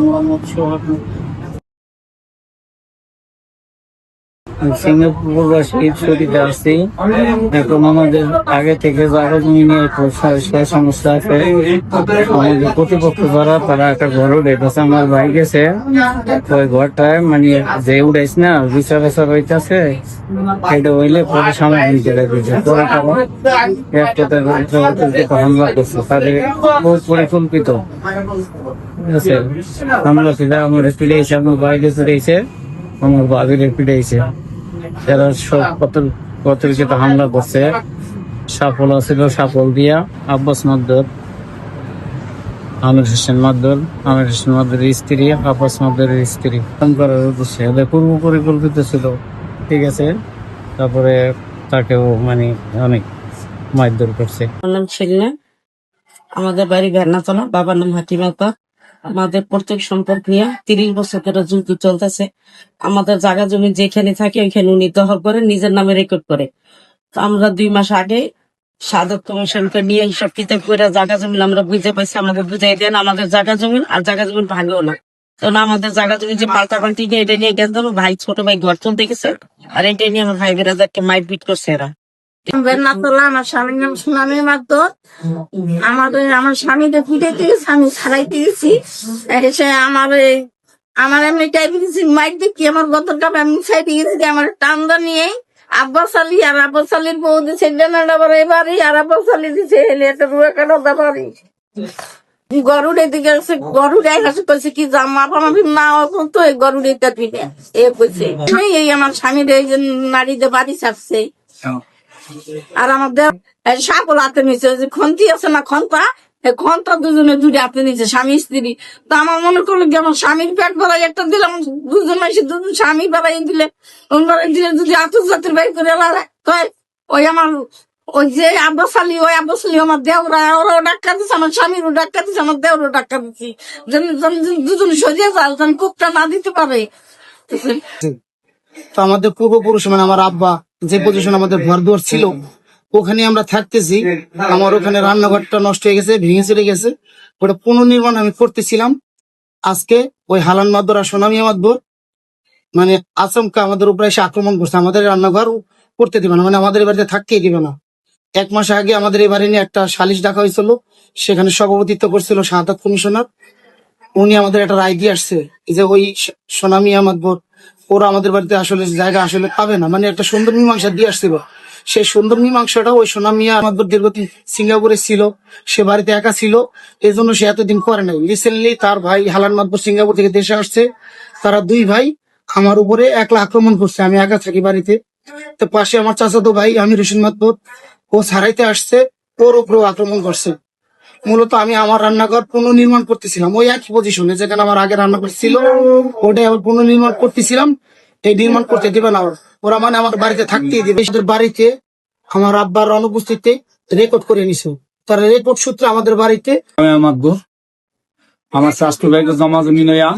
মোহাম্মদ সোহাগ। Singapore প্রবাসী ছুটিতে আসছি। এখন আমাদের আগে থেকে জায়গা জমি নিয়ে সমস্যা আছে। আমাদের প্রতিপক্ষ যারা তারা একটা ঘরও রেখেছে, আমার ভাই গেছে ওই ঘরটায় মানে যে উড়াইছে না বিচার বিচার হইতেছে, সেটা হইলে পরে সামনে নিতে রেখেছে। পরে হামলা করছে, তাদের বহু পরিকল্পিত ঠিক আছে। হামলা ছিল আমার ফিরেছে, আমার বাইরে ফিরেছে, আমার বাবির ফিরেছে। এরা সব কতরিকে হামলা করছে। সাফল ছিল, সাফল দিয়া আব্বাস মাদ্দর, আমির হোসেন মাদ্দর, আমির হোসেন মাদ্দরের স্ত্রী, আব্বাস মাদ্দরের স্ত্রী করার উদ্দেশ্যে এদের পূর্ব পরিকল্পিত ছিল ঠিক আছে। তারপরে তাকেও মানে অনেক মারধর করছে। আমার নাম ছেলে, আমাদের বাড়ি ভেরনাতলা, বাবার নাম হাতিমাতা। আমাদের প্রত্যেক সম্পর্ক নিয়ে 30 বছর ধরে যুদ্ধ চলতেছে। আমাদের জায়গা জমি যেখানে থাকে ওইখানে উনি দখল করে নিজের নামে রেকর্ড করে। তো আমরা 2 মাস আগে সাধক কমিশনকে নিয়ে সব কিতাব করে জায়গা জমি আমরা বুঝে পাইছি, আমাদের বুঝাই দেন আমাদের জায়গা জমি আর জায়গা জমি ভাঙেও না। তখন আমাদের জায়গা জমি যে পাল্টাপাল্টি নিয়ে এটা নিয়ে গেছে, ভাই ছোট ভাই ঘর চলতে গেছে, আর এটা নিয়ে আমার ভাই বেরাদারকে মাইট করছে এরা। আমার স্বামীর নাম সুনামি মাদ্দর। আমার স্বামীকে পিটাইতে গেছি, আমি ছাড়াইতে গেছি। এসে আমার এমনি টাইপে গেছি, মাইক দেখি আমার গতটা আমি ছাইতে গেছি। আমার টান্দা নিয়ে আব্বাস আলী আর আব্বাস আলীর বউ দিচ্ছে বাড়ি, আর আব্বাস আলী দিচ্ছে হেলে একটা রুয়া কাটা বাড়ি। গরুড়ে দিকে গেছে, গরুড়ে কাছে কইছে কি জামা পামাবি না তো এই গরুড়ে কাটবিনে এ কইছে। এই আমার স্বামীর এই যে নারীদের বাড়ি ছাড়ছে। আর আমাদের সাপল হাতে নিচে যে খন্তি আছে না, খন্তা দুজনে দুটি হাতে নিচে স্বামী স্ত্রী। তো আমার মনে করলো কি আমার স্বামীর পেট ভরাই একটা দিলাম, দুজন মাসে দুজন স্বামী বাড়াই দিলে যদি আন্তর্জাতিক বাড়ি করে ওই আমার ওই যে আব্বাস আলী, ওই আব্বাস আলী আমার দেওরা, ওরাও ডাক্কা দিচ্ছে, আমার স্বামীরও ডাক্কা দিচ্ছে, আমার দেওরও ডাক্কা দিচ্ছি, দুজন সরিয়ে যাও যেন কুকটা না দিতে পারে। তো আমাদের পূর্বপুরুষ মানে আমার আব্বা যে পজিশন আমাদের ঘর দুয়ার ছিল ওখানে আমরা থাকতেছি। আমার ওখানে রান্নাঘরটা নষ্ট হয়ে গেছে, ভেঙে চলে গেছে, ওটা পুনর্নির্মাণ আমি করতেছিলাম। আজকে ওই হালান মাদ্দর আর সোনামি মাদ্দর মানে আচমকা আমাদের উপরে এসে আক্রমণ করছে। আমাদের রান্নাঘর করতে দিবে না, মানে আমাদের বাড়িতে থাকতেই দিবে না। 1 মাস আগে আমাদের এই বাড়ি নিয়ে একটা সালিশ ডাকা হয়েছিল, সেখানে সভাপতিত্ব করছিল শাহাদাত কমিশনার। উনি আমাদের একটা রায় দিয়ে আসছে যে ওই সোনামি মাদ্দর ওরা আমাদের বাড়িতে আসলে জায়গা আসলে পাবে না, মানে একটা সুন্দর মীমাংসা দিয়ে আসছিল। সেই সুন্দর মীমাংসাটা ওই সোনামিয়া আমাদের দীর্ঘদিন সিঙ্গাপুরে ছিল, সে বাড়িতে একা ছিল, এই জন্য সে এতদিন করে নাই। রিসেন্টলি তার ভাই হালান মাদবর সিঙ্গাপুর থেকে দেশে আসছে, তারা 2 ভাই আমার উপরে একলা আক্রমণ করছে। আমি একা থাকি বাড়িতে, তো পাশে আমার চাচাতো ভাই আমির হোসেন মাদবর, ও ছাড়াইতে আসছে, ওর উপরেও আক্রমণ করছে। মূলত আমি আমার রান্নাঘর পুনর্নির্মাণ করতেছিলাম ওই একই পজিশনে যেখানে আমার আগে রান্নাঘর ছিল, ওটাই আবার পুনর্নির্মাণ করতেছিলাম। এই নির্মাণ করতে দিবে না ওরা, মানে আমার বাড়িতে থাকতেই দিবে। বাড়িতে আমার আব্বার অনুপস্থিতিতে রেকর্ড করে নিছে, তার রেকর্ড সূত্রে আমাদের বাড়িতে আমার স্বাস্থ্য ভাইকে জমা জমি নয়া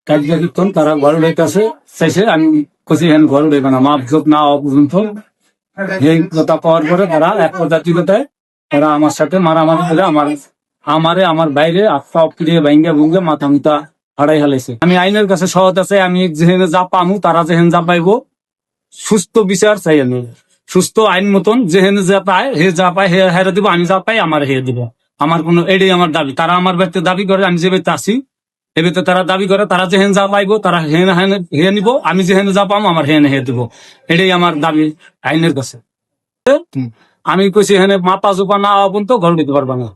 কার্যকীর্তন তারা ঘর উড়াইতেছে চাইছে। আমি কছি হেন ঘর উড়াইবে না, মাপ যোগ না হওয়া পর্যন্ত। এই কথা পাওয়ার পরে তারা এক পদার্থিকতায় তারা আমার সাথে মারামারি করে আমার বাইরে আত্মা অপ্রিয় ভাঙ্গা ভুঙ্গে মাথা মুতা হারাই হালাইছে। আমি আইনের কাছে সহজ আছে, আমি যেহেন যা পামু তারা যেহেন যা পাইবো সুস্থ বিচার চাই। আমি সুস্থ আইন মতন যেহেন যা পায় হে যা পায় হে হেরে দিব, আমি যা পাই আমার হে দিব। আমার কোনো এটাই আমার দাবি। তারা আমার বাড়িতে দাবি করে, আমি যে বাড়িতে আসি এ বাড়িতে তারা দাবি করে, তারা যেহেন যা পাইবো তারা হেন হে নিব, আমি যেহেন যা পাবো আমার হেন হে দিব। এটাই আমার দাবি আইনের কাছে। আমি কইছি হেনে মাপা জোপা না হওয়া পর্যন্ত ঘর দিতে পারবা না।